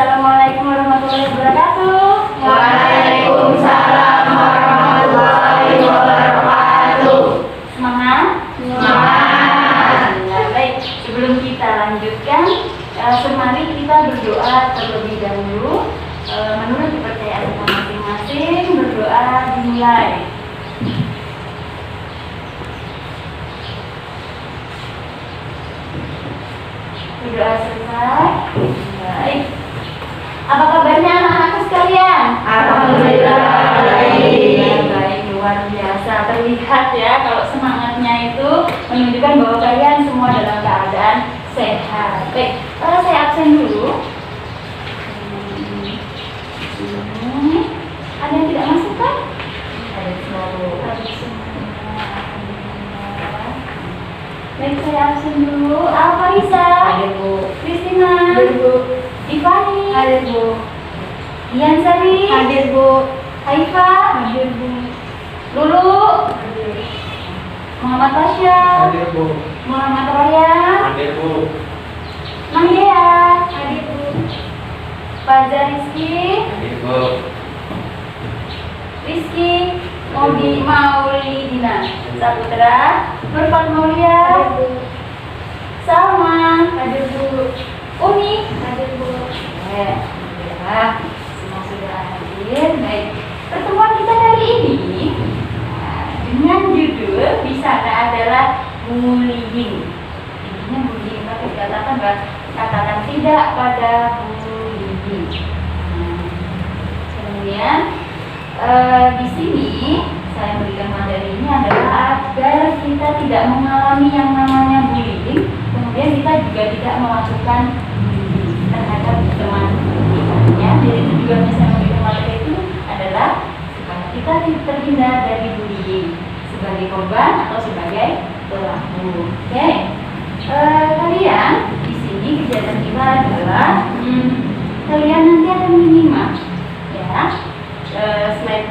Assalamualaikum warahmatullahi wabarakatuh. Waalaikumsalam warahmatullahi wabarakatuh. Semangat? Semangat. Nah, baik, sebelum kita lanjutkan, mari kita berdoa terlebih dahulu. Menurut kepercayaan kita masing-masing, berdoa dimulai. Berdoa selesai. Baik. Apa kabarnya anak-anakku sekalian? Alhamdulillah baik. Baik, luar biasa. Terlihat ya kalau semangatnya itu menunjukkan bahwa kalian semua dalam keadaan sehat. Baik, saya absen dulu. Ada yang tidak masuk kan? Ada semua. Baik, saya absen dulu. Alfarisa. Ada Bu. Kristina. Hadir Bu. Ivani. Hadir Bu. Dian Sari. Hadir Bu. Haifa. Hadir Bu. Lulu. Hadir. Muhammad Tasya. Hadir Bu. Muhammad Raya. Hadir Bu. Manggea. Hadir Bu. Fajar Rizky. Hadir Bu. Rizky. Maulidina Saputra. Nurfat Maulia. Salma. Hadir Bu. Uni. Hadir Bu. Alhamdulillah semua sudah hadir. Baik, pertemuan kita kali ini dengan judul Bisakah adalah bullying. Intinya bullying, tapi katakan tidak pada bullying. Kemudian di sini saya berikan materi ini adalah agar kita tidak mengalami yang namanya bullying. Kemudian kita juga tidak melakukan bullying terhadap teman kita. Jadi tujuannya saya memberikan materi itu adalah supaya kita terhindar dari bullying sebagai korban atau sebagai pelaku. Oke. Kalian di sini kegiatan kita adalah kalian nanti akan menyimak ya slide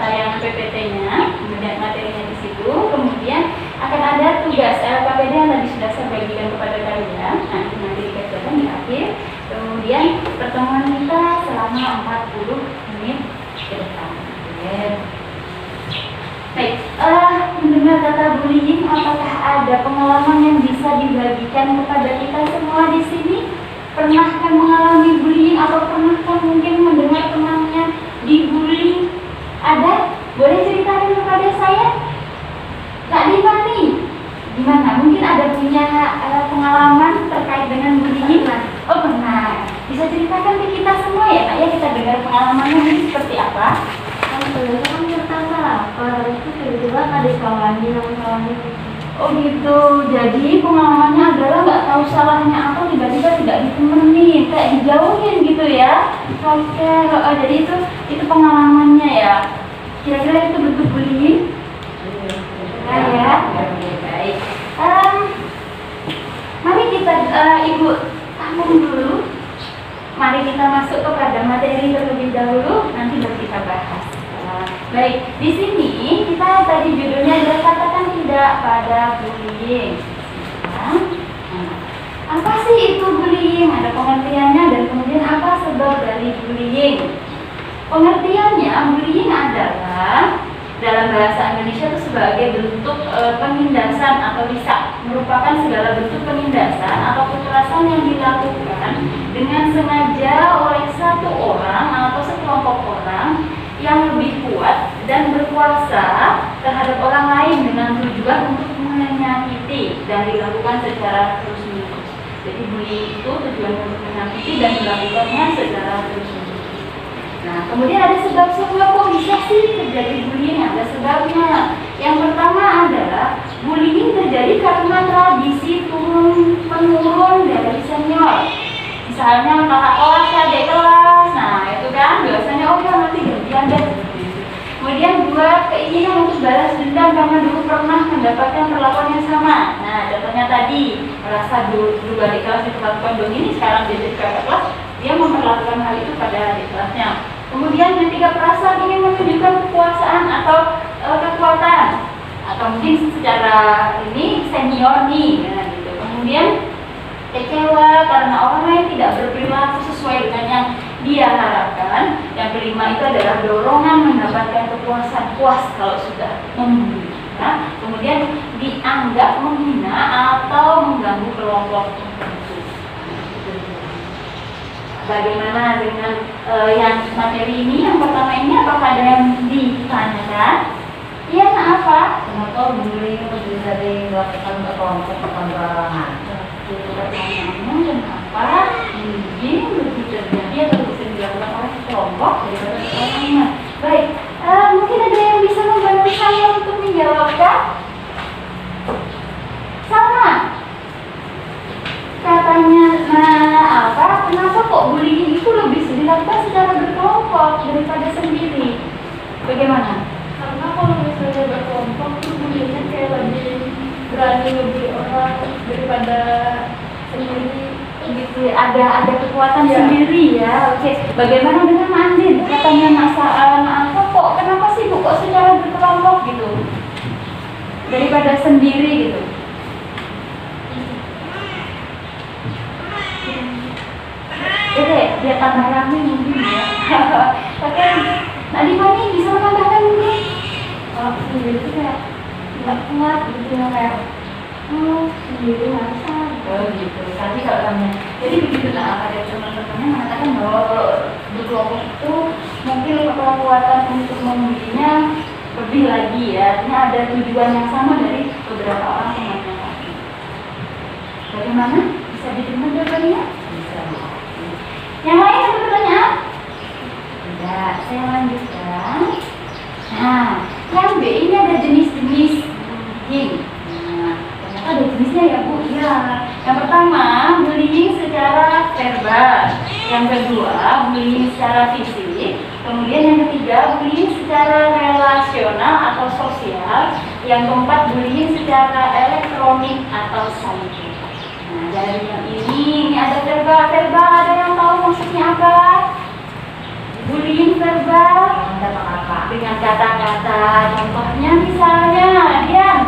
tayangan PPT-nya, kemudian materinya di situ, kemudian akan ada tugas LKPD yang tadi sudah saya bagikan kepada kalian. Nah, itu nanti dikerjakan di akhir. Kemudian pertemuan kita selama 40 menit ke depan. Baik, mendengar kata bullying, apakah ada pengalaman yang bisa dibagikan kepada kita semua di sini? Pernahkah mengalami bullying atau pernahkah mungkin mendengar temannya dibully? Ada? Boleh ceritakan kepada saya? Kak Divani, gimana? Mungkin ada punya pengalaman terkait dengan bullying? Oh pernah. Bisa ceritakan ke kita semua ya Kak ya, kita dengar pengalamannya ini seperti apa? Sebenarnya kan pertama lapar, itu tiba-tiba ada kawannya Oh gitu, jadi pengalamannya adalah nggak tahu salahnya apa, tiba-tiba tidak ditemenin, kayak dijauhin gitu ya. Oke, jadi itu pengalamannya ya. Kira-kira itu bentuk bullying? Ya. Baik. Mari kita Ibu tampung dulu. Mari kita masuk kepada materi terlebih dahulu, nanti baru kita bahas. Baik, di sini kita tadi judulnya adalah katakan tidak pada bullying. Apa sih itu bullying? Ada pengertiannya dan kemudian apa sebab dari bullying? Pengertiannya, bullying adalah dalam bahasa Indonesia itu sebagai bentuk penindasan atau bisa merupakan segala bentuk penindasan atau kekerasan yang dilakukan dengan sengaja oleh satu orang atau sekelompok orang yang lebih kuat dan berkuasa terhadap orang lain dengan tujuan untuk menyakiti dan dilakukan secara terus-menerus. Jadi bullying itu tujuan untuk menyakiti dan dilakukannya secara terus-menerus. Nah, kemudian ada sebab-sebab kok bisa sih terjadi bullying? Ada sebabnya. Yang pertama adalah bullying terjadi karena tradisi turun-menurun dari senior. Misalnya kakak kelas, adik kelas, nah itu kan biasanya nanti gantian deh. Kemudian buat keinginan untuk balas dendam karena dulu pernah mendapatkan perlakuan yang sama. Nah, contohnya tadi merasa dulu adik kelas diperlakukan begini, sekarang jadi kakak kelas, dia memperlakukan hal itu pada adik kelasnya. Kemudian ketika perasaan ingin menunjukkan kekuasaan atau kekuatan, atau mungkin secara ini senior nih, nah, gitu. Kemudian kecewa karena orang lain tidak berperilaku sesuai dengan yang dia harapkan. Yang kelima itu adalah dorongan mendapatkan kepuasan, puas kalau sudah membuli. Nah, kemudian dianggap menghina atau mengganggu kelompok tertentu. Bagaimana dengan yang materi ini? Yang pertama ini apakah ada yang ditanyakan? Iya, apa? Kenapa bullying lebih sering dilakukan ke kelompok bukan perorangan? Pertanyaannya kenapa bullying lebih terjadi atau bisa dilakukan oleh kelompok daripada perorangan? Baik, mungkin ada yang bisa membantu saya untuk menjawabkan? Sama. Katanya, kenapa kok bullying itu lebih dilakukan secara berkelompok daripada sendiri? Bagaimana? Karena kalau misalnya berkelompok tuh bullyingnya kayak lebih berani lebih orang daripada sendiri. Gitu, ada kekuatan Ya. sendiri ya. Oke, bagaimana dengan Mandin? Katanya apa kok? Kenapa sih Bu kok secara berkelompok gitu daripada sendiri gitu? Oke, biar tambah rame mungkin ya. Oke, Nah Dimani bisa menambahkan mungkin? Kalau sendiri tuh kayak nggak kuat gitu ya, kayak sendiri masa. Oh gitu. Tadi kalau tanya, jadi begitu. Nah, ada teman-temannya mengatakan bahwa kalau berkelompok itu mungkin kekuatan untuk membulinya lebih lagi ya. Artinya ada tujuan yang sama dari beberapa orang temannya tadi. Bagaimana? Bisa diterima jawabannya? Bisa. Yang lain ada pertanyaan? Tidak. Saya lanjutkan. Nah, yang B ini ada jenis-jenis bullying. Nah, ternyata ada jenisnya ya Bu. Ya. Yang pertama, bullying secara verbal. Yang kedua, bullying secara fisik. Kemudian yang ketiga, bullying secara relasional atau sosial. Yang keempat, bullying secara elektronik atau cyber. Nah, dari yang ini ada verbal. Ada yang tahu maksudnya apa? Bullying verbal dengan kata-kata. Contohnya misalnya, Dian,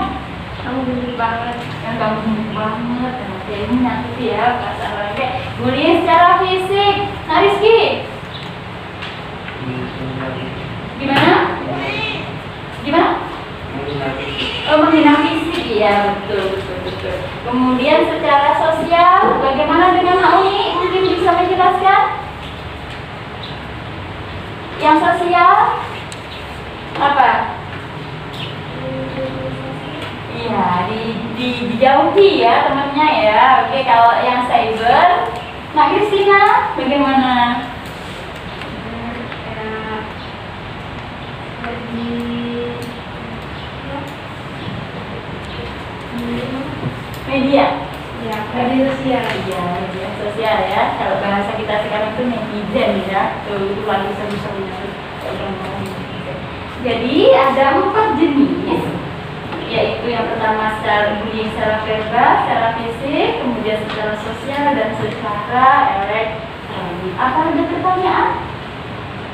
Kamu gini banget. yang kamu banget, ya ini nyakiti ya perasaan orang kayak bullying secara fisik. Nah Rizky, gimana? Gimana? Oh, menghina fisik, ya betul. Kemudian secara sosial, bagaimana dengan Naomi? Mungkin bisa menjelaskan? Yang sosial apa? Iya, dijauhi ya temannya ya. Oke, kalau yang cyber, Mbak Kristina bagaimana? Media. Ya, media sosial. Iya, media sosial ya. Kalau bahasa kita sekarang itu netizen ya. Tuh, itu lagi seru-serunya tuh. Jadi ada 4 jenis, yaitu yang pertama secara bullying secara verbal, secara fisik, kemudian secara sosial dan secara elektronik. Apa ada pertanyaan?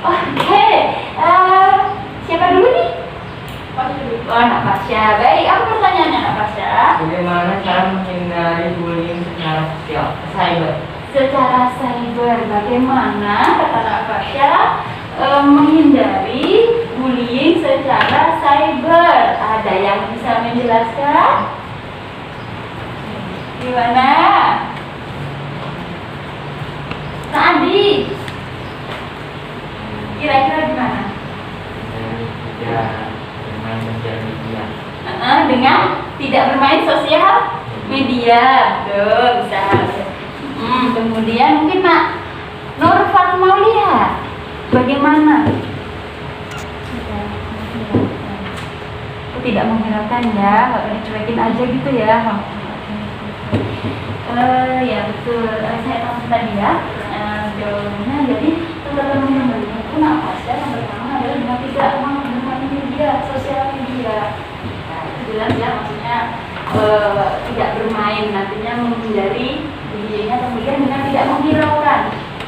Oke, siapa dulu nih? Oh, Anak Pasya. Baik, apa pertanyaannya Anak Pasya? Bagaimana cara menghindari bullying secara sosial, cyber? Secara cyber, bagaimana kata Anak Pasya menghindari bullying secara cyber? Ada yang bisa menjelaskan? Gimana? Nah, Adi, kira-kira gimana? Ya, dengan sosial media. Dengan tidak bermain sosial media, tuh bisa. Kemudian mungkin Mak Nur Fatmaulia, bagaimana? Tidak menghiraukan ya, nggak boleh cuekin aja gitu ya. Ya betul. Saya tahu tadi ya jawabannya. Jadi teman-teman itu apa sih? Yang pertama adalah dengan tidak menggunakan media, sosial media. Nah, itu jelas ya, maksudnya tidak bermain, nantinya menghindari bullyingnya. Kemudian dengan tidak menghiraukan,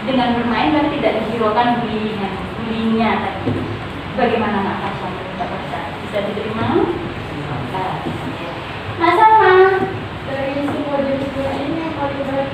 dengan bermain tapi tidak dihiraukan bullyingnya tadi. Bagaimana Nak Pasha? Bisa diterima? Nah, sama Dari semua jenis ini yang paling berat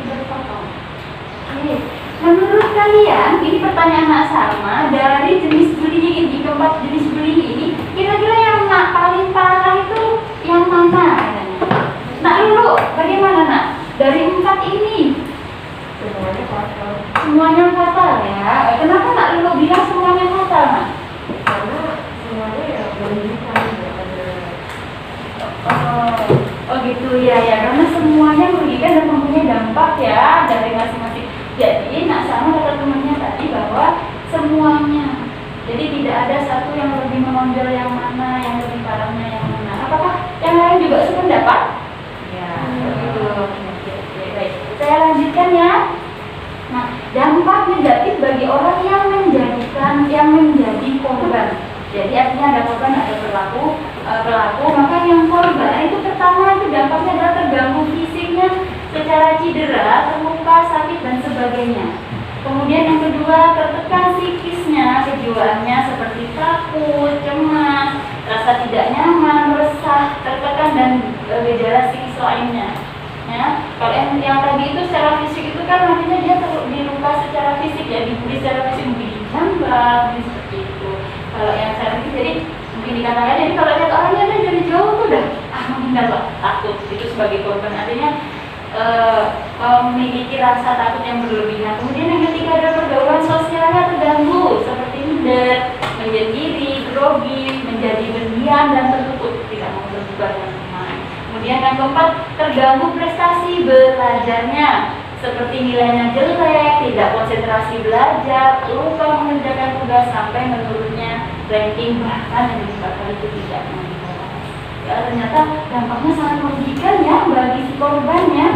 ada satu yang lebih menonjol yang mana, yang lebih parahnya yang mana. Apakah yang lain juga sependapat? Ya, begitu. Oke, baik. Saya lanjutkan ya. Nah, dampak negatif bagi orang yang menjadi korban. Jadi artinya ada korban, ada pelaku, maka yang korban itu pertama itu dampaknya adalah terganggu fisiknya secara cedera, terluka, sakit dan sebagainya. Kemudian yang kedua, tertekan psikisnya, kejiwaannya seperti takut, cemas, rasa tidak nyaman, resah, tertekan dan gejala psikis lainnya. Ya, kalau yang tadi itu secara fisik itu kan artinya dia diluka secara fisik, ya dibuli secara fisik, mungkin dijambak, mungkin seperti itu. Kalau yang secara fisik jadi mungkin dikatakan, jadi kalau lihat orangnya dari jauh tuh udah menghindar lah, takut. Itu sebagai korban artinya memiliki rasa takut yang berlebihan. Kemudian yang ketiga ada pergaulan sosialnya terganggu seperti minder, menyendiri, grogi, menjadi berdiam dan tertutup, tidak mau terbuka dengan teman. Kemudian yang keempat, terganggu prestasi belajarnya seperti nilainya jelek, tidak konsentrasi belajar, lupa mengerjakan tugas sampai menurunnya ranking, bahkan yang menyebabkan itu tidak mengerjakan. Ya, ternyata dampaknya sangat merugikan ya bagi si korbannya.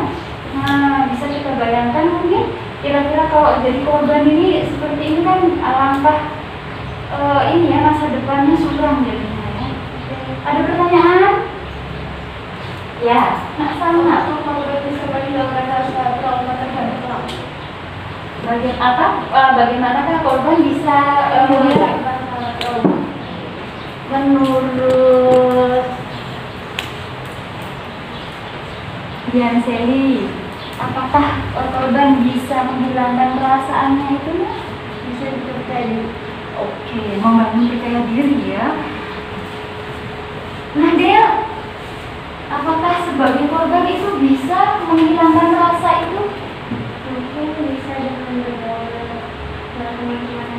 Nah, bisa kita bayangkan mungkin kira-kira kalau jadi korban ini seperti ini kan alangkah ini ya, masa depannya suram jadinya ya. Ada pertanyaan? Ya, nak sama. Korban bisa menghilangkan rasa trauma terhadap pelaku. Bagaimanakah korban bisa Menghilangkan rasa trauma. menurut Dian Seli, apakah korban bisa menghilangkan perasaannya itu? Bisa dipercaya. Oke, membangun percaya diri ya. Nah, Del, apakah sebagai korban itu bisa menghilangkan rasa itu? Mungkin bisa dengan bergaul dengan teman-teman yang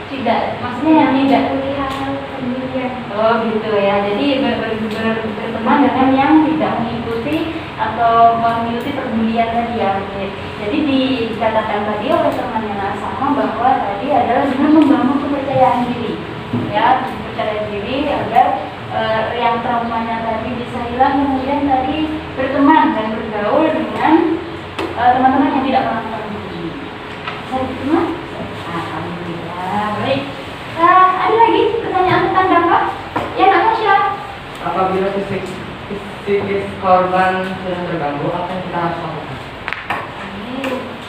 Tidak, maksudnya yang tidak. melihat kemudian. Oh gitu ya, jadi berteman dengan yang tidak mengikuti atau mengikuti perbulian tadi ya. Oke. Jadi dikatakan tadi oleh temannya Nasama bahwa tadi adalah dengan membangun kepercayaan diri, ya, percaya diri agar yang traumanya tadi bisa hilang. Kemudian tadi berteman dan bergaul dengan teman-teman yang tidak pernah berbudi. Saya teman. Alhamdulillah, baik. Nah, ada lagi pertanyaan tentang dampak? Ya, Natasha. Apabila psikis korban sudah terganggu, apa yang kita harus lakukan?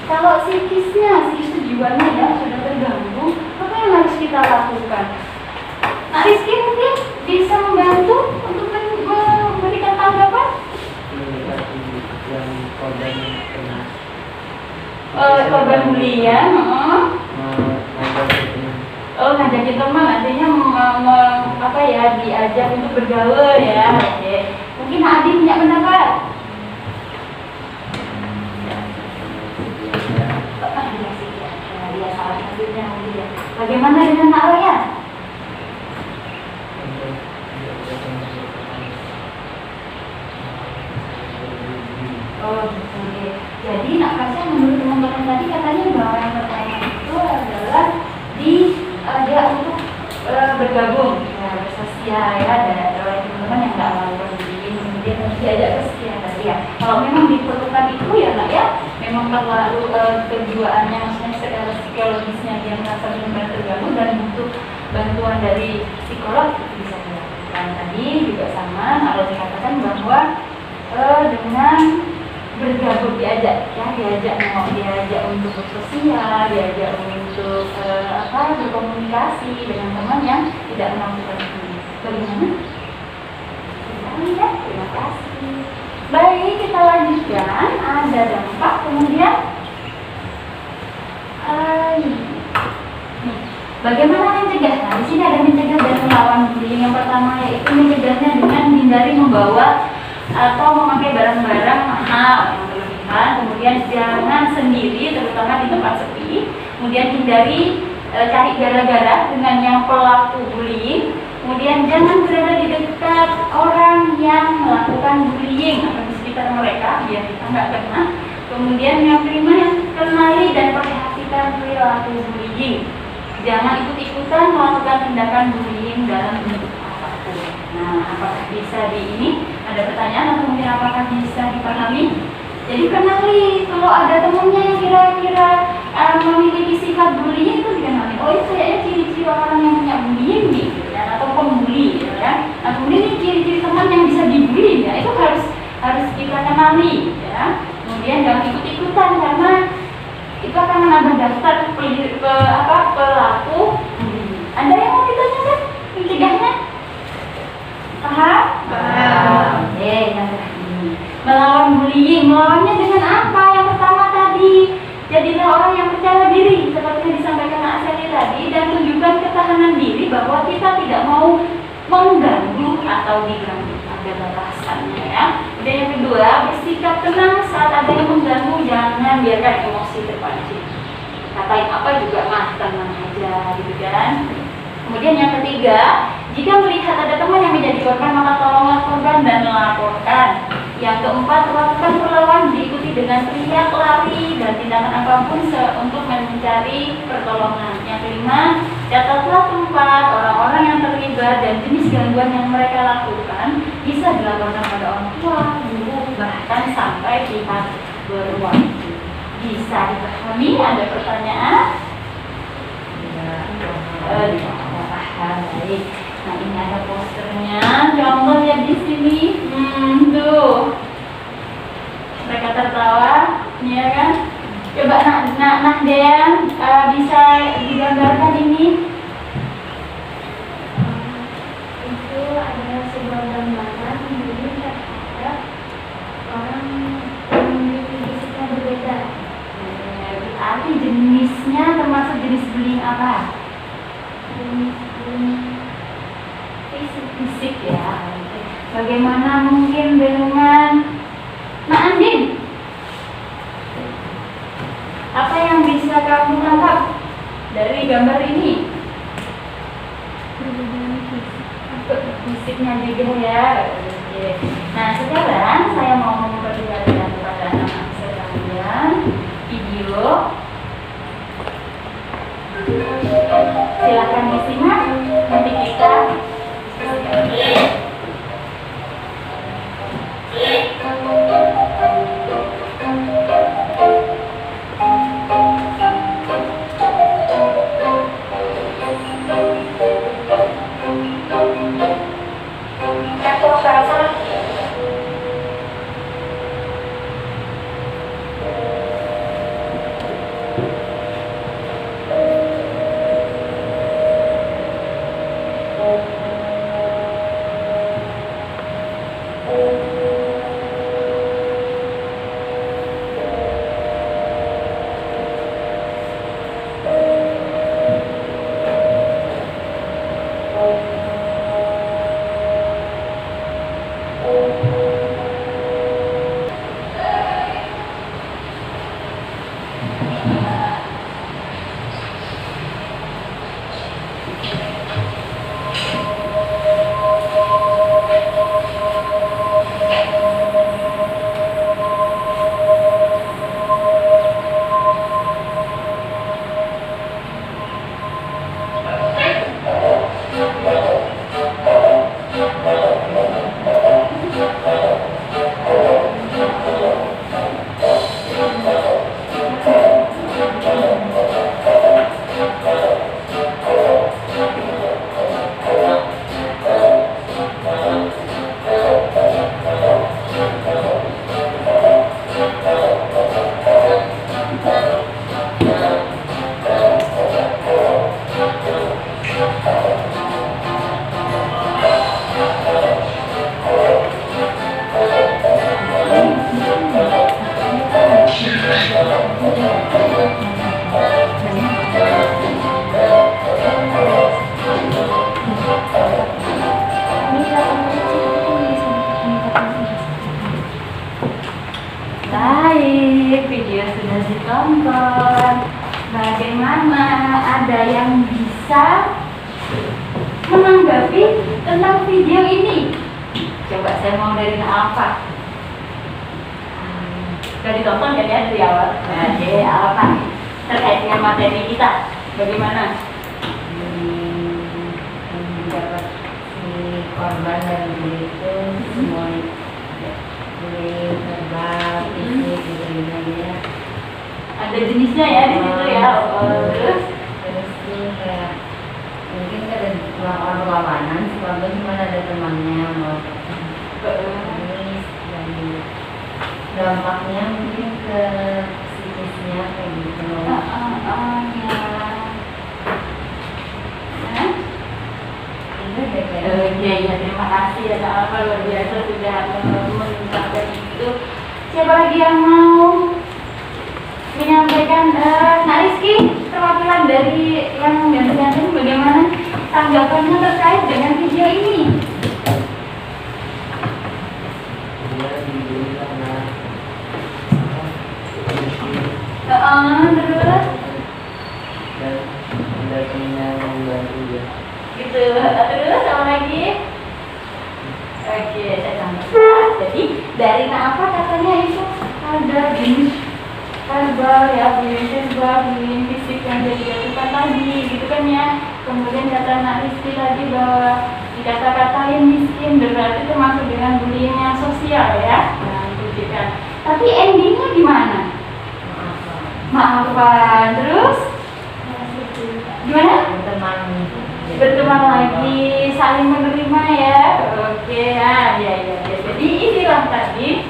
Kalau psikis kejiwaannya ya sudah terganggu, apa yang harus kita lakukan? Nah, Rizky mungkin bisa membantu untuk memberikan tanggapan. Yang korban kena Korban bulian, ngajakin teman, artinya diajak untuk bergaul ya. Oke. Mungkin Adi punya pendapat. Dia salah satunya mungkin ya. Bagaimana dengan Nak Raya? Oh, oke. Jadi Nak Kasya menurut teman-teman tadi katanya bahwa yang pertama itu adalah dia untuk bergabung ya, bersosial ya, ada oleh teman-teman yang nggak mau berdiri, kemudian diajak bersosial tadi ya. Kalau memang diperlukan itu ya Nak ya, memang terlalu kejiwaannya, maksudnya secara psikologisnya dia merasa benar-benar terganggu dan butuh bantuan dari psikolog, itu bisa dilakukan. Tadi juga sama, kalau dikatakan bahwa dengan bergabung diajak untuk bersosial, diajak untuk berkomunikasi dengan teman yang tidak melakukan itu. Bagaimana? Ya, terima kasih. Baik, kita lanjutkan. Ada dampak, kemudian bagaimana mencegah? Nah, di sini ada mencegah dan melawan bullying. Yang pertama yaitu mencegahnya dengan menghindari membawa atau memakai barang-barang mahal yang berlebihan. Kemudian jangan sendiri, terutama di tempat sepi. Kemudian hindari cari gara-gara dengan yang pelaku bullying. Kemudian jangan berada di dekat orang yang melakukan bullying atau di sekitar mereka biar kita nggak kena. Kemudian yang kelima, yang mendefinisikan perilaku bullying. Jangan ikut-ikutan melakukan tindakan bullying dalam bentuk apapun. Nah, apakah bisa di ini? Ada pertanyaan atau mungkin apakah bisa dipahami? Jadi kenali kalau ada temennya yang kira-kira memiliki sifat bullying itu dikenali. Oh, itu kayaknya ciri-ciri orang yang punya bullying nih, gitu kan? Atau pembuli, gitu kan? Nah, kemudian ini ciri-ciri teman yang bisa dibully, ya itu harus kita kenali, ya. Kemudian jangan ikut-ikutan karena itu akan menambah daftar pelaku. Ada yang mau ditanyakan mencegahnya? Paham? Paham. Oke, yang terakhir. Melawan bullying, melawannya dengan apa? Yang pertama tadi, jadilah orang yang percaya diri seperti yang disampaikan Kak Sally tadi, dan tunjukkan ketahanan diri bahwa kita tidak mau mengganggu atau diganggu. Ada batasannya, ya. Dan yang kedua, bersikap tenang saat ada yang mengganggu, jangan biarkan emosi terpancing. Katain apa juga tenang aja, gitu kan. Kemudian yang ketiga, jika melihat ada teman yang menjadi korban, maka tolonglah korban dan laporkan. Yang keempat, lakukan perlawanan diikuti dengan teriak, lari, dan tindakan apapun untuk mencari pertolongan. Yang kelima, catatlah tempat, orang-orang yang terlibat, dan jenis gangguan yang mereka lakukan bisa dilaporkan pada orang tua, guru, bahkan sampai pihak berwajib. Bisa dipahami? Ada pertanyaan? Paham, baik. Nah, ini ada posternya. Contoh lihat di sini. Tuh. Mereka tertawa, ya kan? Coba Dean bisa digambarkan ini. Itu adalah sebuah gambaran yang terhadap orang yang memiliki fisik yang berbeda. Berarti jenisnya termasuk jenis bullying apa? Fisik ya. Bagaimana mungkin dengan Andin? Apa yang bisa kamu tangkap dari gambar ini? Fisiknya juga ya. Oke. Nah, sekarang saya mau memperlihatkan kepada anak sekalian video. Silakan disimak, nanti kita baik, video sudah ditonton. Bagaimana, ada yang bisa menanggapi tentang video ini? Coba saya mau dari Alfa. Sudah ditonton kan ya dari awal? Nah, jadi Alfa terkait dengan materi kita. Bagaimana? Dapat si korban dari bully itu semua bully verbal, fisik, gitu-gitu. Ada jenisnya ya di situ ya. Terus tuh kayak mungkin ada orang perlawanan, si korban cuma ada temannya mau tenis dan dampaknya mungkin ke psikisnya kayak gitu. ya. Oke, ya terima kasih ya Kak Alfa, luar biasa sudah mengungkapkan itu. Siapa lagi yang mau menyampaikan? Nak Rizky, perwakilan dari yang ganti-ganti, bagaimana tanggapannya terkait dengan video ini? Dia dibully karena Terus dan pendampingnya membantu dia. gitu, terus apa lagi? Oke, saya tambahkan. Jadi dari apa katanya itu ada jenis verbal ya, bullying verbal, bullying fisik yang jadi dilakukan tadi, gitu kan ya. Kemudian kata Nak Rizky tadi bahwa dikata-katain miskin berarti termasuk dengan bullying yang sosial ya. Nah, itu kan. Tapi endingnya gimana? Maafan, terus gimana? Berteman lagi, saling menerima ya. Oke, ya. Jadi inilah tadi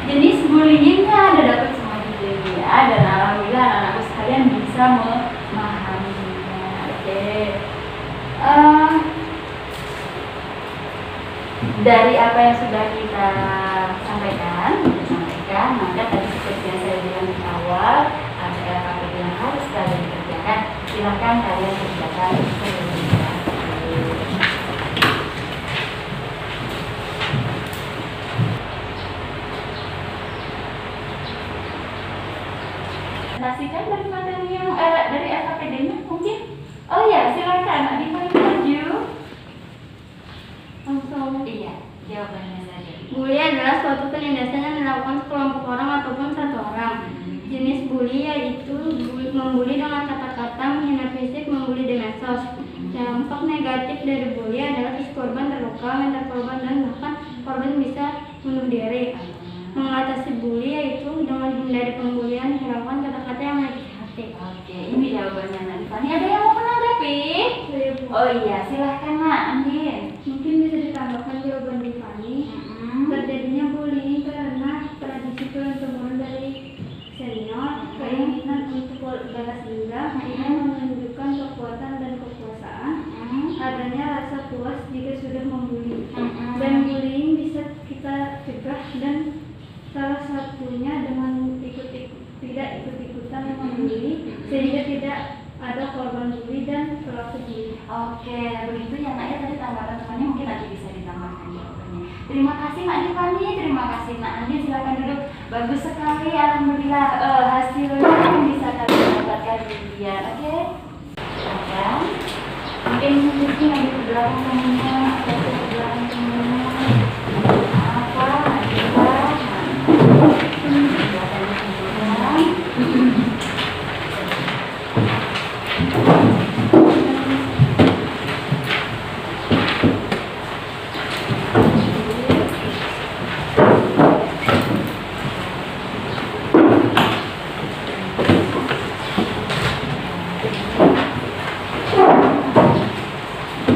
jenis bullyingnya Anda dapat semua di sini ya, dan alhamdulillah anak-anakku sekalian bisa memahaminya. Oke. Dari apa yang sudah kita sampaikan, maka tadi seperti yang saya bilang di awal, ada LKPD yang harus kalian kerjakan. Silakan kalian kerjakan sebelum presentasikan dari materi yang dari LKPD-nya mungkin. Oh ya, silakan Nak Diva maju. Iya, jawabannya saja. Bully adalah suatu penindasan yang dilakukan sekelompok orang ataupun satu orang. Jenis bully yaitu membuli dengan kata-kata, menghina fisik, membuli di medsos. Dampak negatif dari bully adalah si korban terluka, mental korban, dan bahkan korban bisa bunuh diri. Mengatasi bully yaitu dengan menghindari pembulian, hiraukan, kata-kata yang menyakiti hati. Oke, ini jawabannya Nak Diva. Ada yang mau menanggapi? Oh iya, silahkan Nak Andin. Mungkin bisa ditambahkan jawaban di Fani. Terjadinya bullying karena tradisi turun-temurun dari senior, keinginan untuk balas dendam, ingin menunjukkan kekuatan dan kekuasaan, adanya rasa puas jika sudah membuli. Dan bullying bisa kita cegah, dan salah satunya dengan tidak ikut-ikutan membuli, sehingga tidak ada korban bully dan pelaku bully. Oke, begitu ya Nak ya, tadi tambahan-tambahannya mungkin nanti bisa ditambahkan jawabannya. Terima kasih Nak Divani, terima kasih Nak Andi, silakan duduk. Bagus sekali, alhamdulillah hasilnya yang bisa kalian dapatkan di dia. Oke, silakan. Mungkin mungkin yang di belakang temennya atau di belakang temennya apa?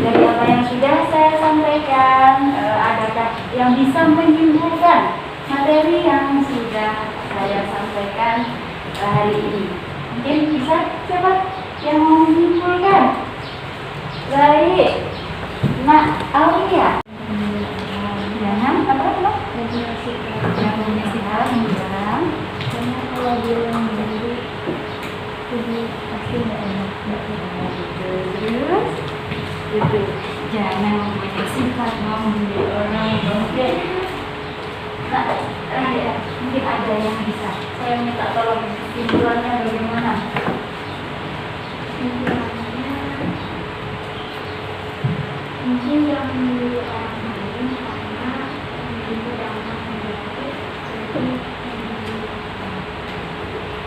Dari apa yang sudah saya sampaikan, adakah yang bisa menyimpulkan materi yang sudah saya sampaikan hari ini? Mungkin bisa, siapa yang mau menyimpulkan? Baik, Nak Aulia. Jangan apa? Yang menyesuaikan bilang, Karena kalau dia membuli, jadi pasti nggak enak. terus itu jangan mempunyai sifat membuli orang. Oke. Nah, ya, mungkin ada yang bisa. Saya minta tolong kesimpulannya bagaimana? Mungkin jangan membuli orang lain karena itu dampak negatif,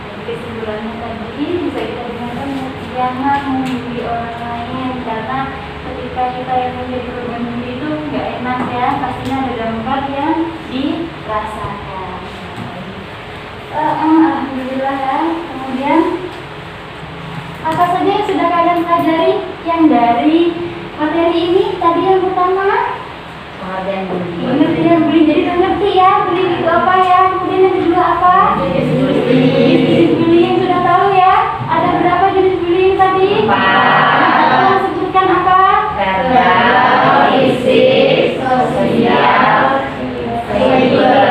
jadi kesimpulannya tadi bisa kita dengarkan, jangan membuli orang lain, karena ketika kita yang menjadi korban bully itu nggak enak ya, pastinya ada dampak yang dirasakan. Alhamdulillah ya. Kemudian apa saja yang sudah kalian pelajari yang dari materi ini? Tadi yang pertama Pengertian bullying. pengertian bullying, jadi udah ngerti ya bullying itu apa ya. Kemudian yang kedua apa? Jenis bullying sudah tahu ya. Ada berapa jenis bullying tadi? 4. Sebutkan apa? Verbal, fisik, sosial, cyber.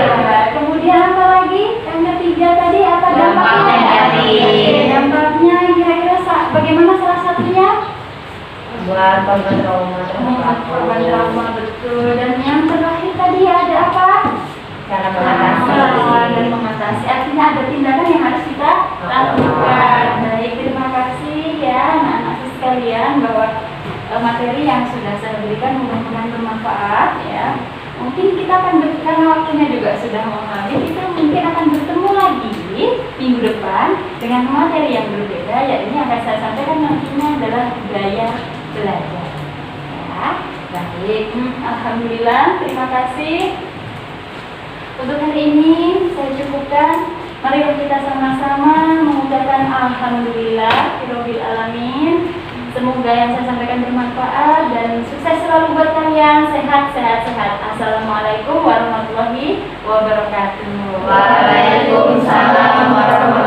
Kemudian apa lagi? Yang ketiga tadi apa Dampak negatif. Dampaknya kira-kira bagaimana salah satunya? Buat korban trauma Korban terpapar. trauma, betul. Dan yang terakhir tadi ada apa? Cara mengatasi. Dan mengatasi. Artinya ada tindakan yang harus kita lakukan. Baik, terima kasih ya anak-anak sekalian bahwa materi yang sudah saya berikan mudah-mudahan bermanfaat ya. Mungkin kita akan karena waktunya juga sudah mau habis, kita mungkin akan bertemu lagi minggu depan dengan materi yang berbeda, yaitu yang akan saya sampaikan nantinya adalah gaya belajar. Ya, baik. Alhamdulillah, terima kasih. Untuk hari ini saya cukupkan. Mari kita sama-sama mengucapkan alhamdulillah rabbil alamin. Semoga yang saya sampaikan bermanfaat dan sukses selalu buat kalian. Sehat. Assalamualaikum warahmatullahi wabarakatuh. Waalaikumsalam warahmatullahi wabarakatuh.